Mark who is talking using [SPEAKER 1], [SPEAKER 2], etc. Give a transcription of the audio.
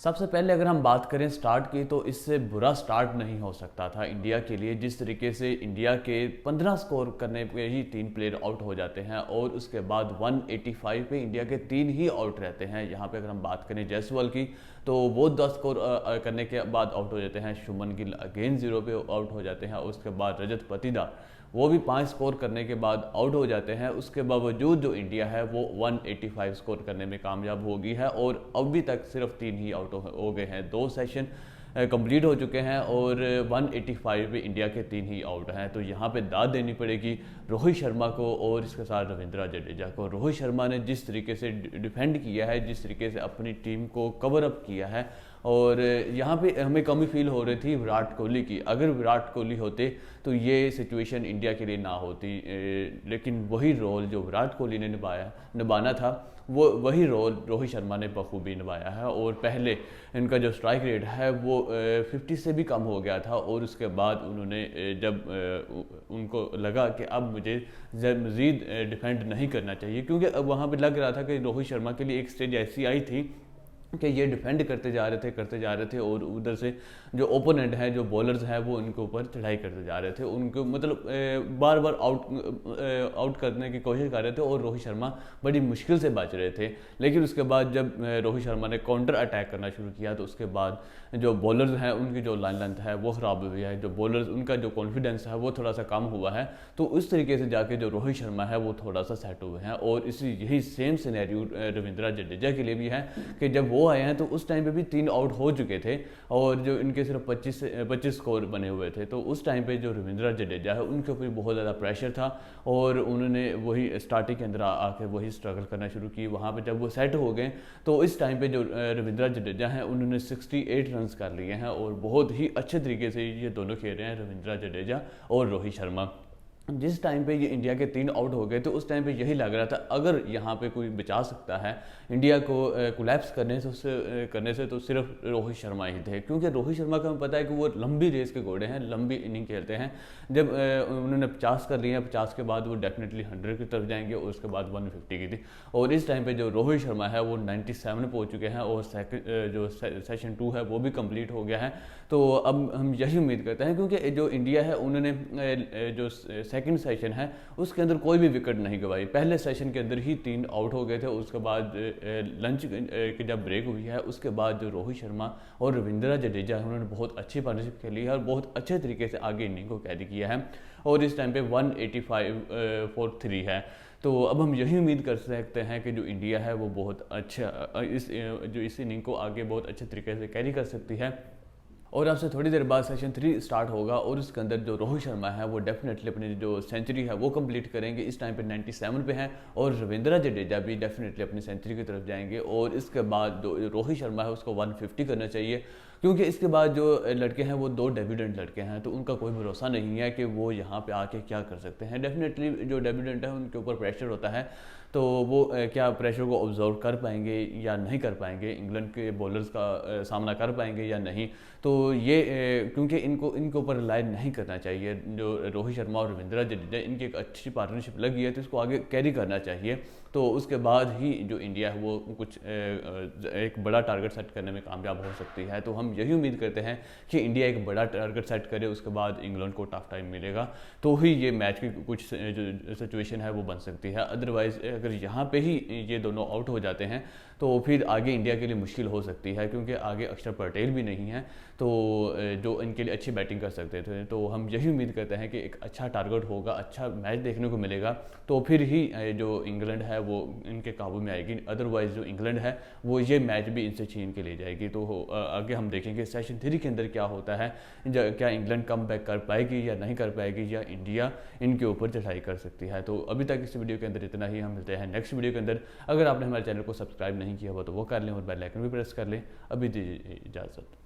[SPEAKER 1] सबसे पहले अगर हम बात करें स्टार्ट की, तो इससे बुरा स्टार्ट नहीं हो सकता था इंडिया के लिए। जिस तरीके से इंडिया के 15 स्कोर करने पे ही 3 प्लेयर आउट हो जाते हैं और उसके बाद 185 पे इंडिया के 3 ही आउट रहते हैं। यहाँ पे अगर हम बात करें जायसवाल की, तो वो 10 स्कोर करने के बाद आउट हो जाते हैं। शुभमन गिल अगेन 0 पे आउट हो जाते हैं। उसके बाद रजत पाटीदार वो भी 5 स्कोर करने के बाद आउट हो जाते हैं। उसके बावजूद जो इंडिया है वो 185 स्कोर करने में कामयाब हो गई है और अभी तक सिर्फ 3 ही आउट हो गए हैं। 2 सेशन कंप्लीट हो चुके हैं और 185 पे इंडिया के 3 ही आउट हैं। तो यहाँ पे दाद देनी पड़ेगी रोहित शर्मा को और इसके साथ रविंद्र जडेजा को। रोहित शर्मा ने जिस तरीके से डिफेंड किया है, जिस तरीके से अपनी टीम को कवर अप किया है, और यहाँ पे हमें कमी फील हो रही थी विराट कोहली की। अगर विराट कोहली होते तो ये सिचुएशन इंडिया के लिए ना होती, लेकिन वही रोल जो विराट कोहली ने निभाना था वो वही रोल रोहित शर्मा ने बखूबी निभाया है। और पहले इनका जो स्ट्राइक रेट है वो 50 से भी कम हो गया था और उसके बाद उन्होंने जब उनको लगा कि अब मुझे मज़ीद डिफेंड नहीं करना चाहिए, क्योंकि अब वहाँ पे लग रहा था कि रोहित शर्मा के लिए एक स्टेज ऐसी आई थी कि ये डिफेंड करते जा रहे थे और उधर से जो ओपोनेंट हैं, जो बॉलर्स हैं, वो उनके ऊपर चढ़ाई करते जा रहे थे। उनको मतलब बार बार आउट करने की कोशिश कर रहे थे और रोहित शर्मा बड़ी मुश्किल से बच रहे थे। लेकिन उसके बाद जब रोहित शर्मा ने काउंटर अटैक करना शुरू किया तो उसके बाद जो बॉलर्स हैं उनकी जो लाइन लेंथ है वो ख़राब हुई है, जो बॉलर्स उनका जो कॉन्फिडेंस है वो थोड़ा सा कम हुआ है। तो उस तरीके से जाके जो रोहित शर्मा है वो थोड़ा सा सेट हुए हैं। और यही सेम सिनेरियो रविंद्र जडेजा के लिए भी है कि जब वो आए हैं तो उस टाइम पे भी 3 आउट हो चुके थे और जो इनके सिर्फ 25 स्कोर बने हुए थे। तो उस टाइम पे जो रविंद्र जडेजा है उनके ऊपर बहुत ज़्यादा प्रेशर था और उन्होंने वही स्टार्टिंग के अंदर आके वही स्ट्रगल करना शुरू की। वहाँ पे जब वो सेट हो गए तो इस टाइम पे जो रविंद्र जडेजा हैं उन्होंने 68 रन कर लिए हैं और बहुत ही अच्छे तरीके से ये दोनों खेल रहे हैं, रविंद्र जडेजा और रोहित शर्मा। जिस टाइम पे ये इंडिया के 3 आउट हो गए तो उस टाइम पे यही लग रहा था अगर यहाँ पे कोई बचा सकता है इंडिया को कोलैप्स करने से तो सिर्फ रोहित शर्मा ही थे, क्योंकि रोहित शर्मा का हमें पता है कि वो लंबी रेस के घोड़े हैं, लंबी इनिंग खेलते हैं। जब उन्होंने 50 कर लिए हैं, 50 के बाद वो डेफिनेटली 100 की तरफ जाएंगे और उसके बाद 150 की थी। और इस टाइम पे जो रोहित शर्मा है वो 97 पहुँच चुके हैं और जो सेशन 2 है वो भी कम्प्लीट हो गया है। तो अब हम यही उम्मीद करते हैं, क्योंकि जो इंडिया है उन्होंने जो सेकंड सेशन है उसके अंदर कोई भी विकेट नहीं गंवाई। पहले सेशन के अंदर ही 3 आउट हो गए थे। उसके बाद लंच की जब ब्रेक हुई है उसके बाद जो रोहित शर्मा और रविंद्र जडेजा है उन्होंने बहुत अच्छी पार्टनरशिप खेली है और बहुत अच्छे तरीके से आगे इनिंग को कैरी किया है और इस टाइम पे 185 फॉर 3 है। तो अब हम यही उम्मीद कर सकते हैं कि जो इंडिया है वो बहुत अच्छा इस इनिंग को आगे बहुत अच्छे तरीके से कैरी कर सकती है। और आपसे थोड़ी देर बाद सेशन 3 स्टार्ट होगा और उसके अंदर जो रोहित शर्मा है वो डेफिनेटली अपनी जो सेंचुरी है वो कंप्लीट करेंगे। इस टाइम पे 97 पे हैं और रविंद्र जडेजा भी डेफिनेटली अपनी सेंचुरी की तरफ जाएंगे और इसके बाद जो रोहित शर्मा है उसको 150 करना चाहिए, क्योंकि इसके बाद जो लड़के हैं वो 2 डेब्यूटेंट लड़के हैं तो उनका कोई भरोसा नहीं है कि वो यहाँ पे आके क्या कर सकते हैं। डेफिनेटली जो डेब्यूटेंट है उनके ऊपर प्रेशर होता है, तो वो क्या प्रेशर को ऑब्जर्व कर पाएंगे या नहीं कर पाएंगे, इंग्लैंड के बॉलर्स का सामना कर पाएंगे या नहीं। तो ये क्योंकि इनके ऊपर रिलाई नहीं करना चाहिए। जो रोहित शर्मा और रविंद्र जडेजा इनकी एक अच्छी पार्टनरशिप लगी है तो इसको आगे कैरी करना चाहिए। तो उसके बाद ही जो इंडिया है वो कुछ एक बड़ा टारगेट सेट करने में कामयाब हो सकती है। तो हम यही उम्मीद करते हैं कि इंडिया एक बड़ा टारगेट सेट करे, उसके बाद इंग्लैंड को टफ टाइम मिलेगा तो ही ये मैच की कुछ जो सिचुएशन है वो बन सकती है। अदरवाइज अगर यहाँ पे ही ये दोनों आउट हो जाते हैं तो फिर आगे इंडिया के लिए मुश्किल हो सकती है, क्योंकि आगे अक्षर पटेल भी नहीं है तो जो इनके लिए अच्छी बैटिंग कर सकते थे। तो हम यही उम्मीद करते हैं कि एक अच्छा टारगेट होगा, अच्छा मैच देखने को मिलेगा तो फिर ही जो इंग्लैंड है वो इनके काबू में आएगी। अदरवाइज जो इंग्लैंड है वो ये मैच भी इनसे छीन के ले जाएगी। तो आगे हम देखेंगे सेशन 3 के अंदर क्या होता है, क्या इंग्लैंड कम बैक कर पाएगी या नहीं कर पाएगी, या इंडिया इनके ऊपर चढ़ाई कर सकती है। तो अभी तक इस वीडियो के अंदर इतना ही। हम मिलते हैं नेक्स्ट वीडियो के अंदर। अगर आपने हमारे चैनल को सब्सक्राइब नहीं किया हुआ तो वो कर लें और बेल आइकन भी प्रेस कर लें। अभी दीजिए इजाज़त।